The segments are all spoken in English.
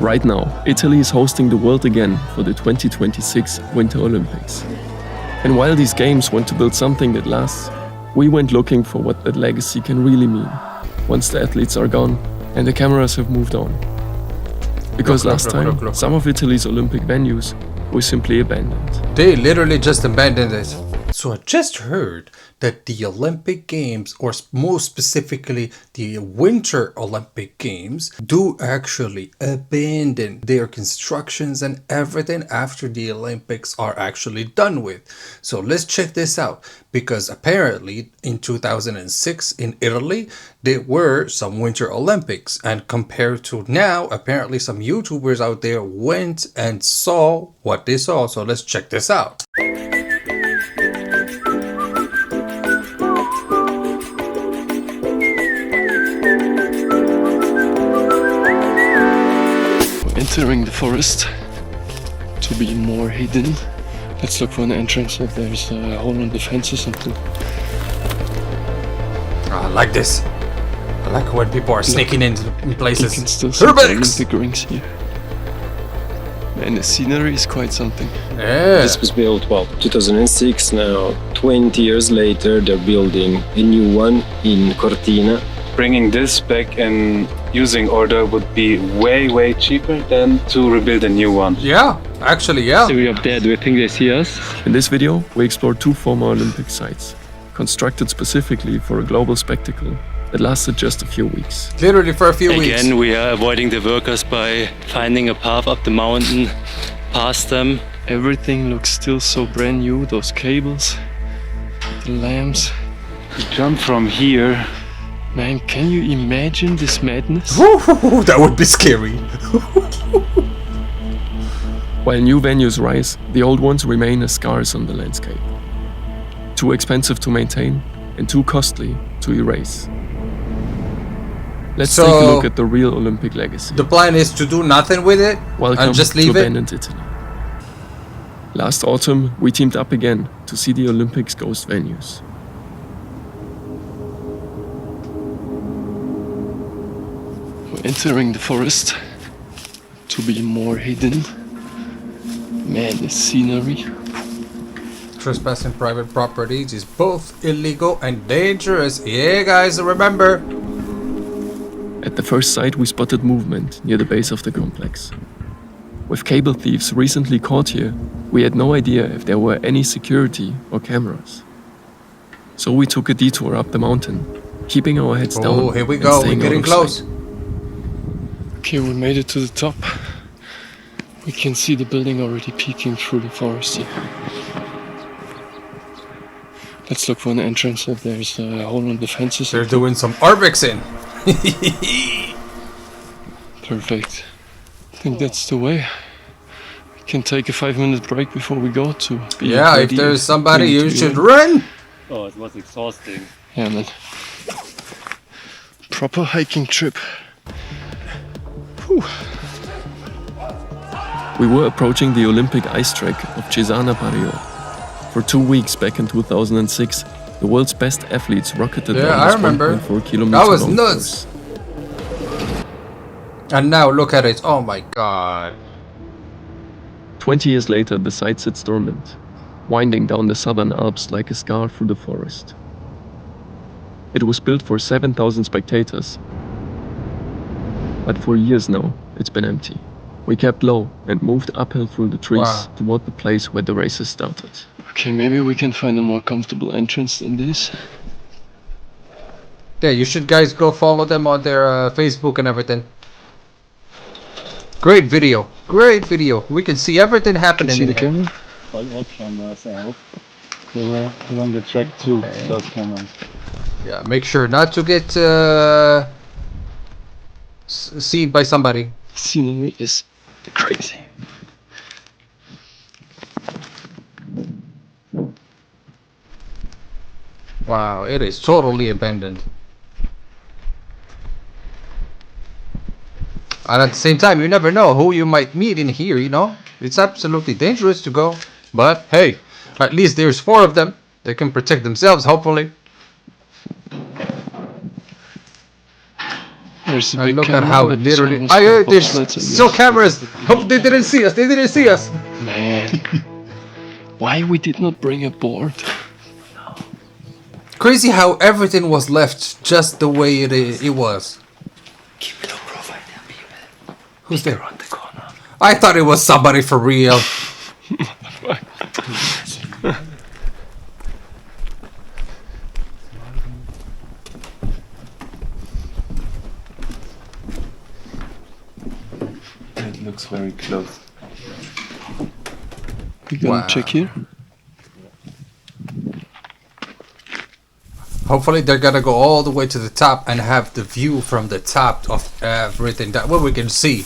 Right now, Italy is hosting the world again for the 2026 Winter Olympics. And while these games want to build something that lasts, we went looking for what that legacy can really mean once the athletes are gone and the cameras have moved on. Because last time, some of Italy's Olympic venues were simply abandoned. They literally just abandoned it. So I just heard that the Olympic Games, or most specifically the Winter Olympic Games, do actually abandon their constructions and everything after the Olympics are actually done with. So let's check this out, because apparently in 2006 in Italy there were some Winter Olympics, and compared to now, apparently some YouTubers out there went and saw what they saw. So let's check this out. Entering the forest to be more hidden. Let's look for an entrance if there's a hole in the fence or something. I like this. I like when people are sneaking in places. You can still see the Olympic rings here. And the scenery is quite something. Yeah. This was built, well, 2006. Now, 20 years later, they're building a new one in Cortina. Bringing this back and using order would be way cheaper than to rebuild a new one. Yeah, actually, yeah. We up there, do you think they see us? In this video, we explored two former Olympic sites, constructed specifically for a global spectacle that lasted just a few weeks. Literally for a few weeks. Again, we are avoiding the workers by finding a path up the mountain, past them. Everything looks still so brand new, those cables, the lamps. To jump from here. Man, can you imagine this madness? That would be scary. While new venues rise, the old ones remain as scars on the landscape. Too expensive to maintain and too costly to erase. Let's take a look at the real Olympic legacy. The plan is to do nothing with it Welcome and just leave to it? abandoned Italy. Last autumn, we teamed up again to see the Olympics ghost venues. We're entering the forest to be more hidden. Man, the scenery. Trespassing private properties is both illegal and dangerous. Yeah, guys, remember. At the first sight, we spotted movement near the base of the complex. With cable thieves recently caught here, we had no idea if there were any security or cameras. So we took a detour up the mountain, keeping our heads down. Oh, here we go. We're getting close. Okay, we made it to the top. We can see the building already peeking through the forest here. Let's look for an entrance if there's a hole in the fences. They're doing some urbexing. Perfect. I think that's the way. We can take a 5-minute break before we go to be Yeah, if ready there's somebody, you to should be run. Oh, it was exhausting. Yeah, man. Proper hiking trip. Whew. We were approaching the Olympic ice track of Cesana Barrio. For 2 weeks back in 2006, the world's best athletes rocketed down this 1.4 kilometer That was long nuts. course. And now look at it. Oh my god. 20 years later, the site sits dormant, winding down the southern Alps like a scar through the forest. It was built for 7,000 spectators, but for years now, it's been empty. We kept low and moved uphill through the trees toward the place where the races started. Okay, maybe we can find a more comfortable entrance than this. Yeah, you should guys go follow them on their Facebook and everything. Great video. Great video. We can see everything happening in here. We're on the track too, those cameras. Yeah, make sure not to get seen by somebody. Scenery is crazy. Wow, it is totally abandoned. And at the same time, you never know who you might meet in here, you know? It's absolutely dangerous to go. But hey, at least there's 4 of them. They can protect themselves, hopefully. Yeah, There's a And big look at camera, how but literally. someone's got There's bobsleds, I still guess. cameras. Hope they didn't see us. They didn't see us. Man, why we did not bring a board? Crazy how everything was left just the way it was. Keep it low profile, there, people. Who's there? Around the corner. I thought it was somebody for real. It looks very close. We gonna Wow. check here? Hopefully they're gonna go all the way to the top and have the view from the top of everything that what we can see.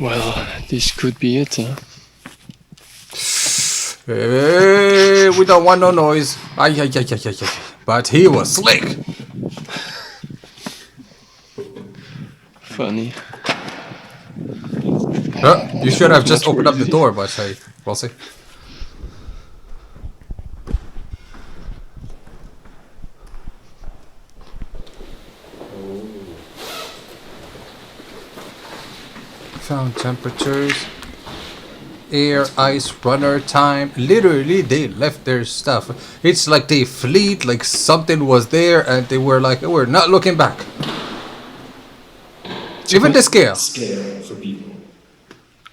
Well, this could be it, huh? Hey, we don't want no noise. Ay, ay, ay, ay, ay, ay. But he was slick. Funny. You should have just opened up the door, but hey, we'll see. Found temperatures, air, ice, runner time. Literally, they left their stuff. It's like they fleed, like something was there, and they were like, we're not looking back. Even the scale. Scale for people.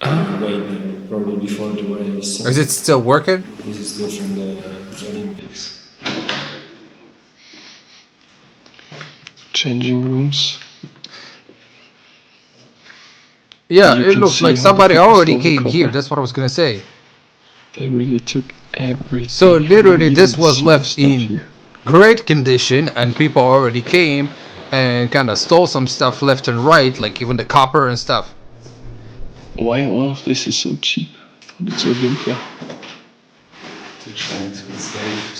Wait, probably before the war. Is it still working? This is still from the Olympics. Changing rooms. Yeah, You it can looks see like how somebody they already stole the came here. copper. That's what I was gonna say. They really took everything. So literally, You this can was see left the stuff in here. great condition, and people already came and kind of stole some stuff left and right, like even the copper and stuff. Why all of this is so cheap? I thought it's Olympia. To try to save.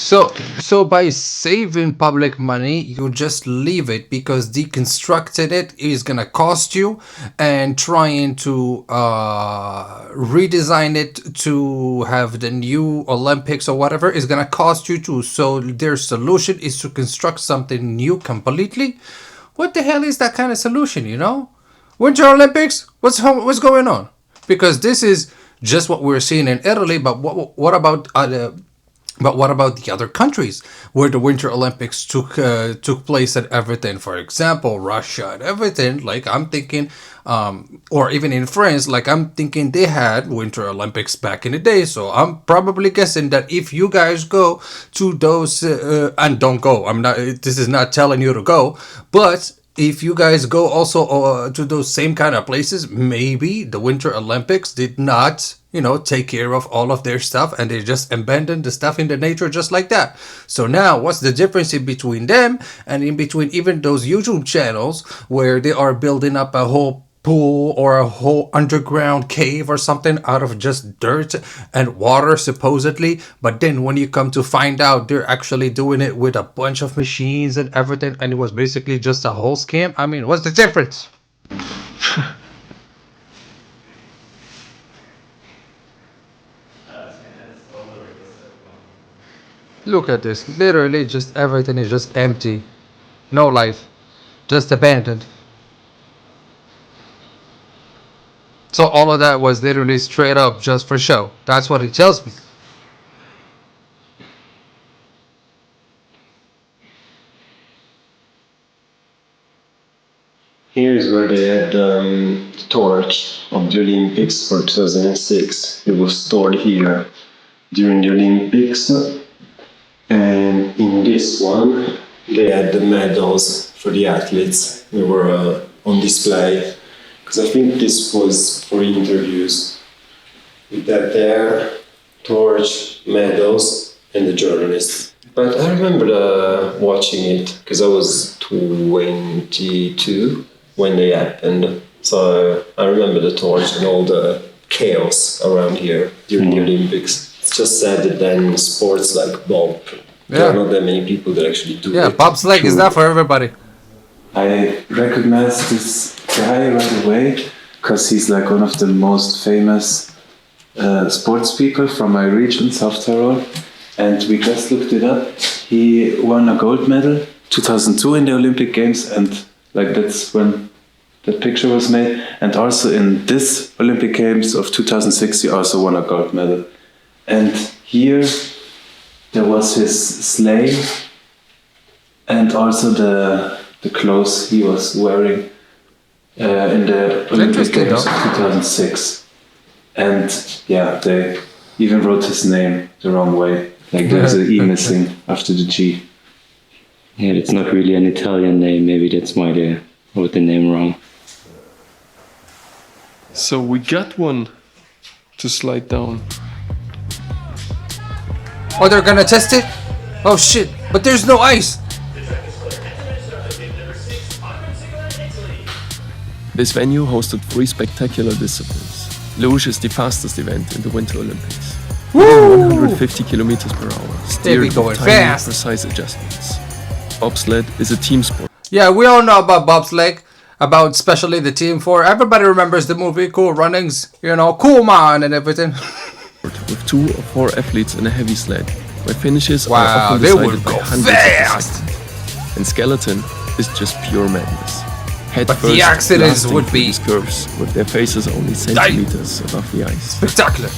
So by saving public money, you just leave it because deconstructing it is gonna cost you, and trying to redesign it to have the new Olympics or whatever is gonna cost you too. So their solution is to construct something new completely. What the hell is that kind of solution? You know, Winter Olympics. What's going on? Because this is just what we're seeing in Italy, but what about but what about the other countries where the Winter Olympics took place and everything? For example, Russia and everything. Like I'm thinking, or even in France, like I'm thinking they had Winter Olympics back in the day. So I'm probably guessing that if you guys go to those and don't go, I'm not. This is not telling you to go, but if you guys go also to those same kind of places, maybe the Winter Olympics did not, take care of all of their stuff, and they just abandoned the stuff in the nature just like that. So now, what's the difference in between them and in between even those YouTube channels where they are building up a whole pool or a whole underground cave or something out of just dirt and water supposedly, but then when you come to find out they're actually doing it with a bunch of machines and everything, and it was basically just a whole scam? I mean, what's the difference? Look at this, literally just everything is just empty, no life, just abandoned. So all of that was literally straight up just for show. That's what it tells me. Here is where they had the torch of the Olympics for 2006. It was stored here during the Olympics. And in this one, they had the medals for the athletes. They were on display. Because I think this was for interviews. With that there, torch, medals, and the journalists. But I remember watching it because I was 22 when they happened. So I remember the torch and all the chaos around here during the Olympics. It's just sad that then sports like Bob, there are not that many people that actually do Yeah, it. bobsleigh is not for everybody. I recognize this guy right away because he's like one of the most famous sports people from my region, South Tyrol. And we just looked it up. He won a gold medal 2002 in the Olympic Games, and Like that's when that picture was made. And also in this Olympic Games of 2006, he also won a gold medal. And here there was his sleigh and also the clothes he was wearing in the Olympic Games of 2006. And yeah, they even wrote his name the wrong way. Like there's an E missing after the G. Yeah, it's not really an Italian name. Maybe that's why they wrote the name wrong. So we got one to slide down. Oh, they're gonna test it? Oh shit, but there's no ice! This venue hosted 3 spectacular disciplines. Luge is the fastest event in the Winter Olympics. Woo! 150 kilometers per hour, They be steered going with tiny, fast. precise adjustments. Bobsled is a team sport Yeah, we all know about bobsleigh, about especially the Team 4. Everybody remembers the movie Cool Runnings, you know, Cool Man and everything. with 2 or 4 athletes in a heavy sled, where finishes are Wow, often they decided would by go hundreds of fast! seconds. And skeleton is just pure madness. Head But the first, accidents blasting would through be- these curves with their faces only centimeters above the ice. Spectacular.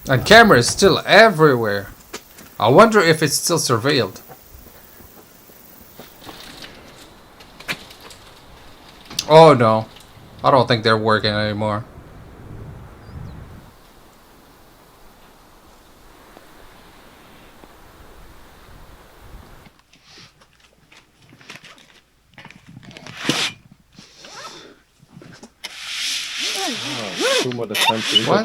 And cameras still everywhere. I wonder if it's still surveilled. Oh no, I don't think they're working anymore. What?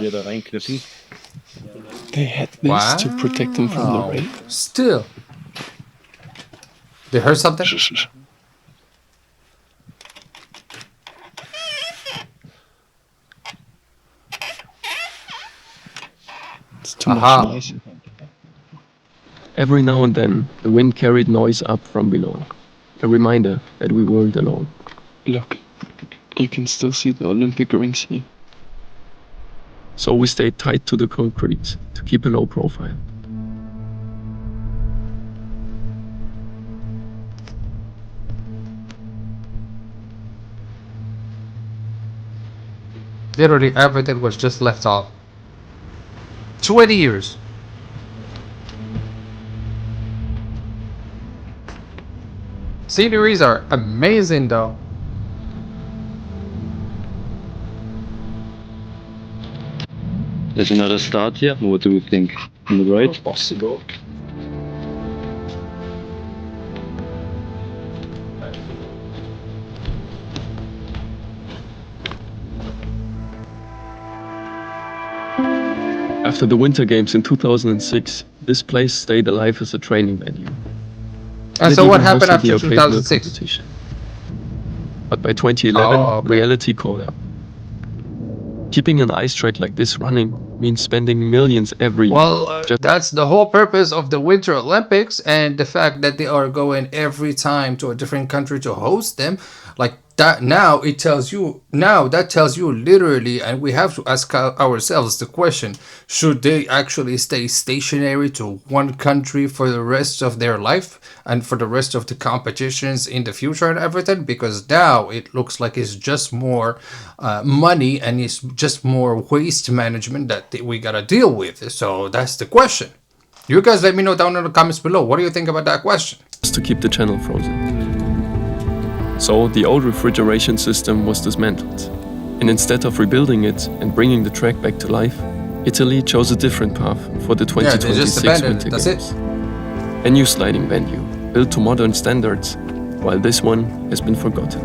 They had this to protect them from the rain. Still. They heard something? It's too Aha. much noise. Every now and then, the wind carried noise up from below. A reminder that we weren't alone. Look, you can still see the Olympic rings here. So we stayed tight to the concrete to keep a low profile. Literally everything was just left off. 20 years. Sceneries are amazing though. There's another start here. What do we think? On the right? Possible. After the Winter Games in 2006, this place stayed alive as a training venue. And It so what even happened hosted the after occasional 2006? competition. But by 2011, Oh, okay. reality caught up. Keeping an ice track like this running means spending millions every year. Well, Just that's the whole purpose of the Winter Olympics, and the fact that they are going every time to a different country to host them, like that. Now it tells you. Now that tells you literally, and we have to ask ourselves the question: should they actually stay stationary to one country for the rest of their life and for the rest of the competitions in the future and everything? Because now it looks like it's just more money and it's just more waste management that we gotta deal with. So that's the question. You guys let me know down in the comments below. What do you think about that question? to keep the channel frozen. So the old refrigeration system was dismantled. And instead of rebuilding it and bringing the track back to life, Italy chose a different path for the Yeah, they just 2026 abandoned Winter it. That's Games. it. A new sliding venue, built to modern standards, while this one has been forgotten.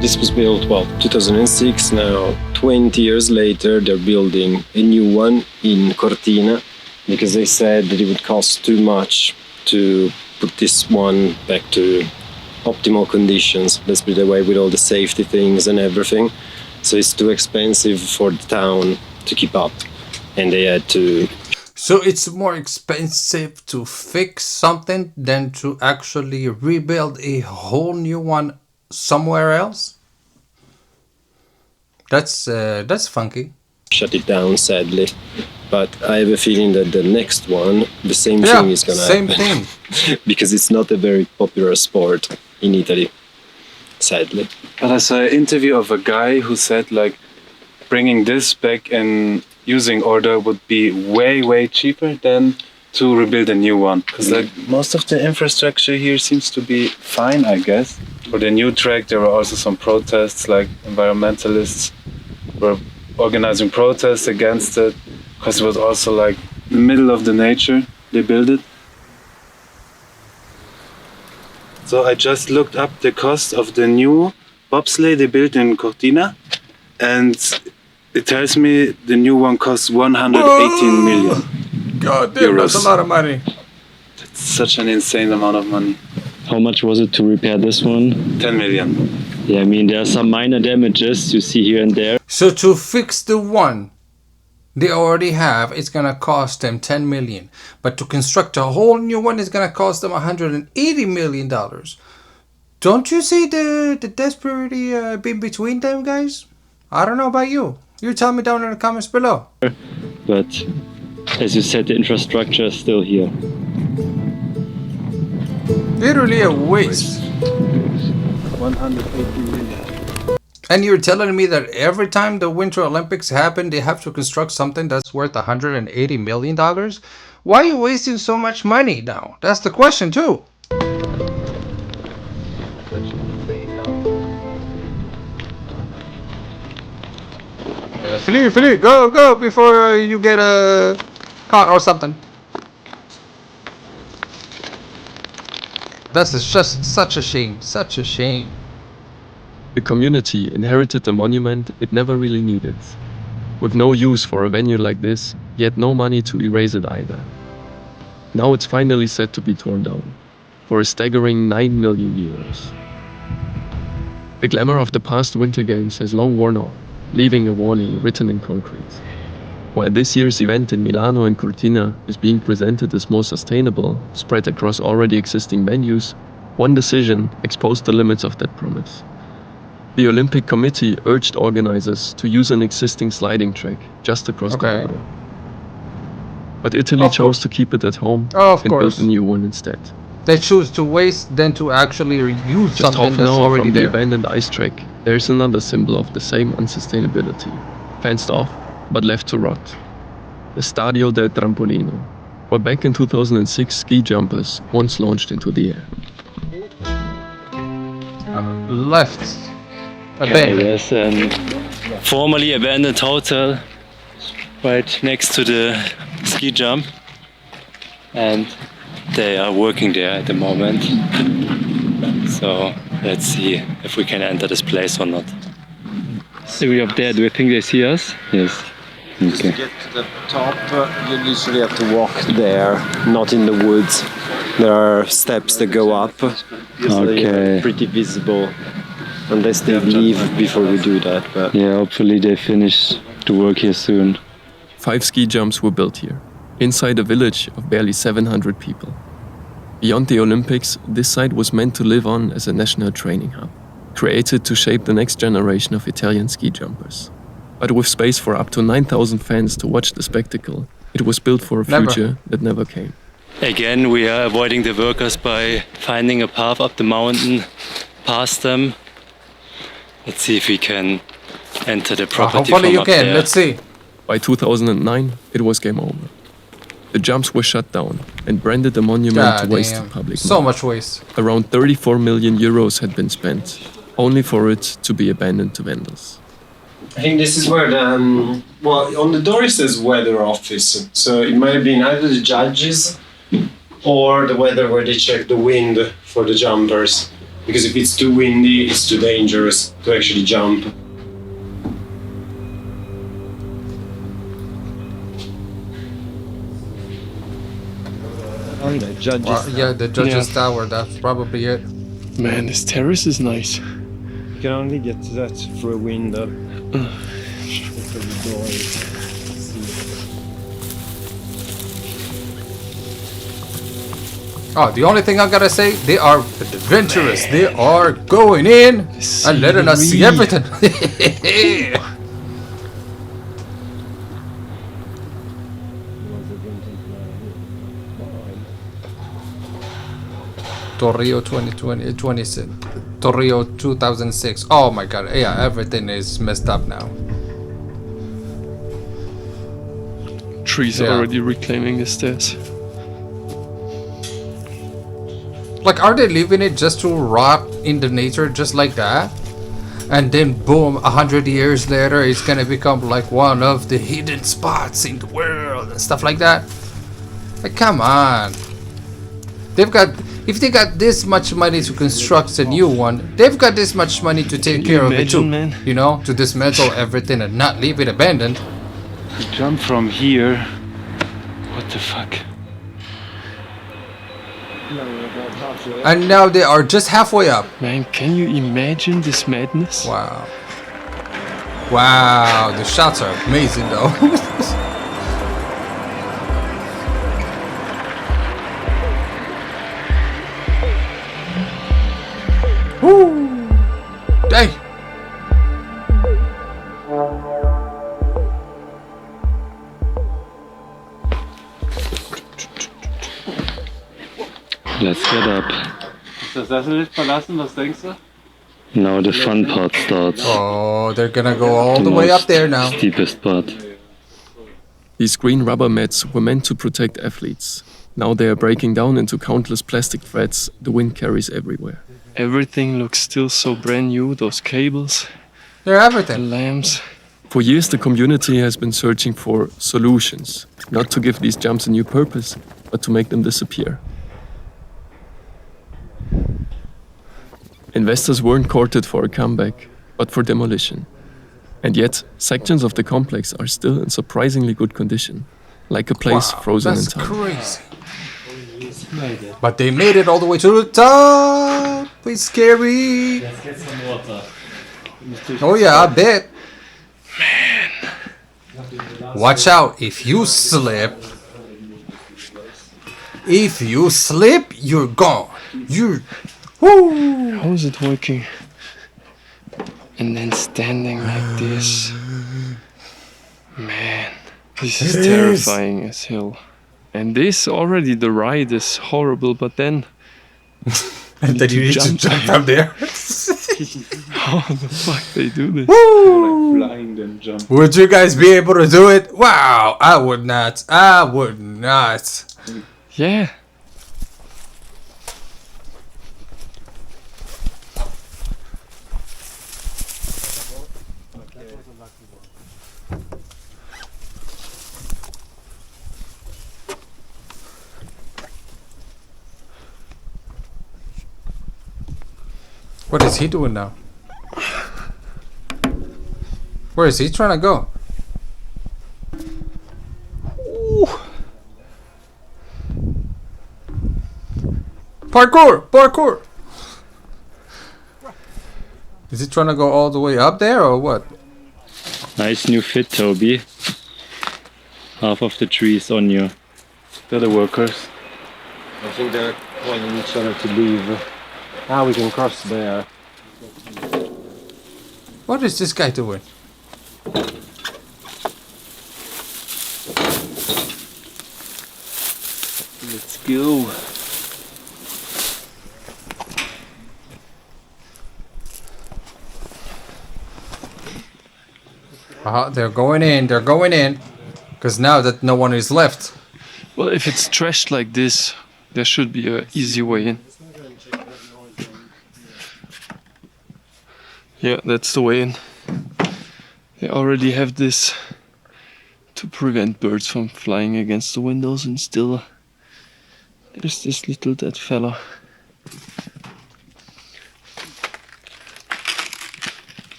This was built, 2006. Now, 20 years later, they're building a new one in Cortina because they said that it would cost too much to put this one back to optimal conditions. Let's put it away with all the safety things and everything. So it's too expensive for the town to keep up, and they had to. So it's more expensive to fix something than to actually rebuild a whole new one somewhere else. That's funky. shut it down, sadly. But I have a feeling that the next one, the same Yeah, thing is gonna same happen. thing. Because it's not a very popular sport in Italy, sadly. But I saw an interview of a guy who said like bringing this back and using order would be way cheaper than to rebuild a new one. Because like most of the infrastructure here seems to be fine, I guess. For the new track, there were also some protests, like environmentalists were organizing protests against it, because it was also like the middle of the nature they built it. So I just looked up the cost of the new bobsleigh they built in Cortina, and it tells me the new one costs 118 million. God damn, that's a Euros. lot of money. It's such an insane amount of money. How much was it to repair this one? 10 million. Yeah, I mean, there are some minor damages you see here and there. So to fix the one they already have, it's gonna cost them 10 million. But to construct a whole new one is gonna cost them 180 million dollars. Don't you see the desperately in between them, guys? I don't know about you. You tell me down in the comments below. But as you said, the infrastructure is still here. Literally a waste. 180 million. And you're telling me that every time the Winter Olympics happen, they have to construct something that's worth $180 million? Why are you wasting so much money now? That's the question too. Philippe, go before you get caught or something. That's just such a shame, such a shame. The community inherited a monument it never really needed. With no use for a venue like this, yet no money to erase it either. Now it's finally set to be torn down, for a staggering 9 million euros. The glamour of the past Winter Games has long worn off, leaving a warning written in concrete. While this year's event in Milano and Cortina is being presented as more sustainable, spread across already existing venues, one decision exposed the limits of that promise. The Olympic Committee urged organizers to use an existing sliding track just across the border. But Italy chose to keep it at home and build a new one instead. They choose to waste than to actually reuse Just something half an that's hour already from the there. abandoned ice track, there's another symbol of the same unsustainability. Fenced off, but left to rot. The Stadio del Trampolino, where back in 2006 ski jumpers once launched into the air. Left. Okay, Abandoned. there's a formerly abandoned hotel right next to the ski jump, and they are working there at the moment. So let's see if we can enter this place or not. Are we up there? Do you think they see us? Yes. To get to the top, you literally have to walk there, not in the woods. There are steps that go up, so Okay. pretty visible. Unless they leave before we do that. But Yeah, hopefully they finish the work here soon. 5 ski jumps were built here, inside a village of barely 700 people. Beyond the Olympics, this site was meant to live on as a national training hub, created to shape the next generation of Italian ski jumpers. But with space for up to 9,000 fans to watch the spectacle, it was built for a future that never came. Again, we are avoiding the workers by finding a path up the mountain past them. Let's see if we can enter the property Hopefully from you up can. there. Let's see. By 2009, it was game over. The jumps were shut down and branded a monument to God wasted damn. public So money. much waste. Around 34 million euros had been spent, only for it to be abandoned to vendors. I think this is where the well, on the door it says weather office, so it might have been either the judges or the weather where they check the wind for the jumpers. Because if it's too windy, it's too dangerous to actually jump. On the judges. Yeah, the judge's tower. That's probably it. Man, this terrace is nice. You can only get to that through a window. Oh, the only thing I gotta say, they are adventurous. They are going in and letting us see everything. Torrio 26. Torrio 2006. Oh my god, yeah, everything is messed up now. Trees Yeah. already reclaiming the stairs. Like, are they leaving it just to rot in the nature just like that? And then boom, 100 years later, it's gonna become like one of the hidden spots in the world and stuff like that. Like, come on. If they got this much money to construct a new one, they've got this much money to take care of it too. man? You know, to dismantle everything and not leave it abandoned. You jump from here. What the fuck? And now they are just halfway up. Man, can you imagine this madness? Wow. Wow, the shots are amazing though. Woo! Dang! Let's get up. Das Sessellicht verlassen, was denkst du? Now the fun part starts. Oh, they're gonna go all the way up there now. Steepest part. These green rubber mats were meant to protect athletes. Now they are breaking down into countless plastic threads the wind carries everywhere. Everything looks still so brand new, those cables, They're the everything. lamps. For years the community has been searching for solutions, not to give these jumps a new purpose, but to make them disappear. Investors weren't courted for a comeback, but for demolition. And yet, sections of the complex are still in surprisingly good condition, like a place Wow, frozen in that's time. crazy. But they made it all the way to the top. It's scary. Let's get some water. Oh yeah, I bet. Watch out if you slip. If you slip, you're gone. You're. Woo! How is it working? And then standing like this. Man, this is It is. terrifying as hell. And this already, the ride is horrible, but then And then you need to jump. jump up there. how the fuck they do this? Woo! Flying then jump. Would you guys be able to do it? Wow, I would not. I would not. Yeah. What is he doing now? Where is he trying to go? Ooh. Parkour! Parkour! Is he trying to go all the way up there or what? Nice new fit, Toby. Half of the tree is on you. They're the workers. I think they're wanting each other to leave. Now we can cross there. What is this guy doing? Let's go. They're going in, they're going in. Because now that no one is left. Well, if it's trashed like this, there should be an easy way in. Yeah, that's the way in. They already have this to prevent birds from flying against the windows, and still there's this little dead fella.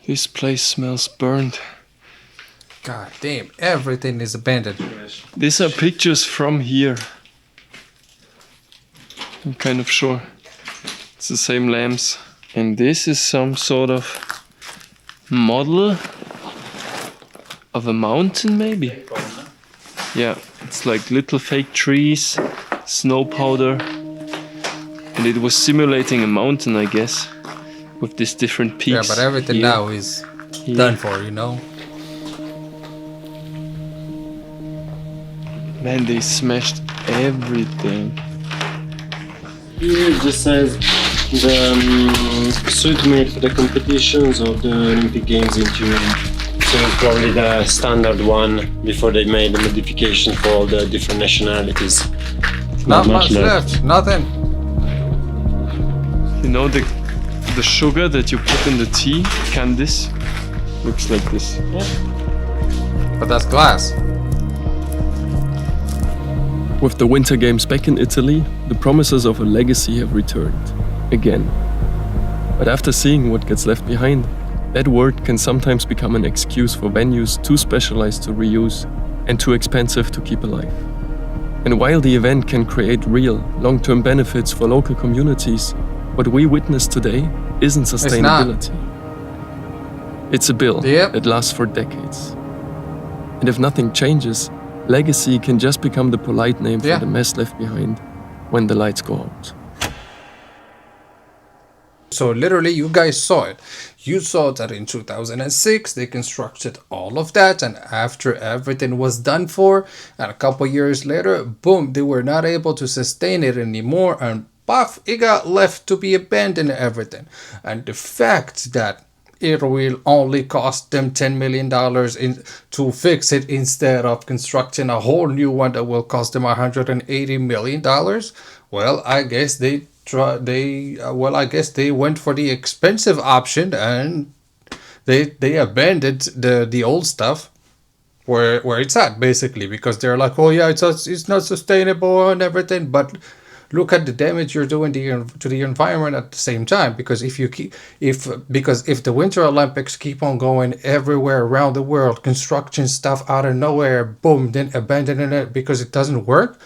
This place smells burned. God damn, everything is abandoned. These are pictures from here. I'm kind of sure. It's the same lamps. And this is some sort of model of a mountain, maybe? Yeah, it's like little fake trees, snow powder. And it was simulating a mountain, I guess, with these different peaks. Yeah, but everything here, now is here. done for, you know? Man, they smashed everything. Here it just says the suit made for the competitions of the Olympic Games in Turin. So it's probably the standard one before they made the modification for all the different nationalities. Not much left. Nothing. You know the sugar that you put in the tea, Candice, looks like this. But that's glass. With the Winter Games back in Italy, the promises of a legacy have returned, again. But after seeing what gets left behind, that word can sometimes become an excuse for venues too specialized to reuse and too expensive to keep alive. And while the event can create real, long-term benefits for local communities, what we witness today isn't sustainability. It's a bill that lasts for decades. And if nothing changes, legacy can just become the polite name for the mess left behind when the lights go out. So literally, you guys saw it. You saw that in 2006, they constructed all of that. And after everything was done for, and a couple years later, boom, they were not able to sustain it anymore. And puff, it got left to be abandoned and everything. And the fact that it will only cost them $10 million to fix it instead of constructing a whole new one that will cost them $180 million. Well, I guess they went for the expensive option and they abandoned the old stuff where it's at, basically, because they're like, oh yeah, it's not sustainable and everything, but look at the damage you're doing to the environment at the same time. Because if the Winter Olympics keep on going everywhere around the world, construction stuff out of nowhere, boom, then abandoning it because it doesn't work.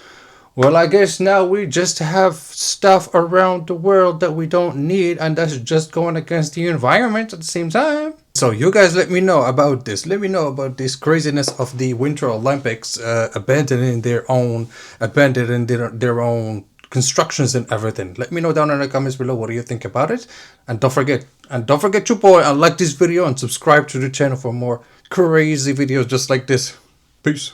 Well, I guess now we just have stuff around the world that we don't need, and that's just going against the environment at the same time. So you guys let me know about this. Let me know about this craziness of the Winter Olympics abandoning their own constructions and everything. Let me know down in the comments below what do you think about it. And don't forget to boy and like this video and subscribe to the channel for more crazy videos just like this. Peace.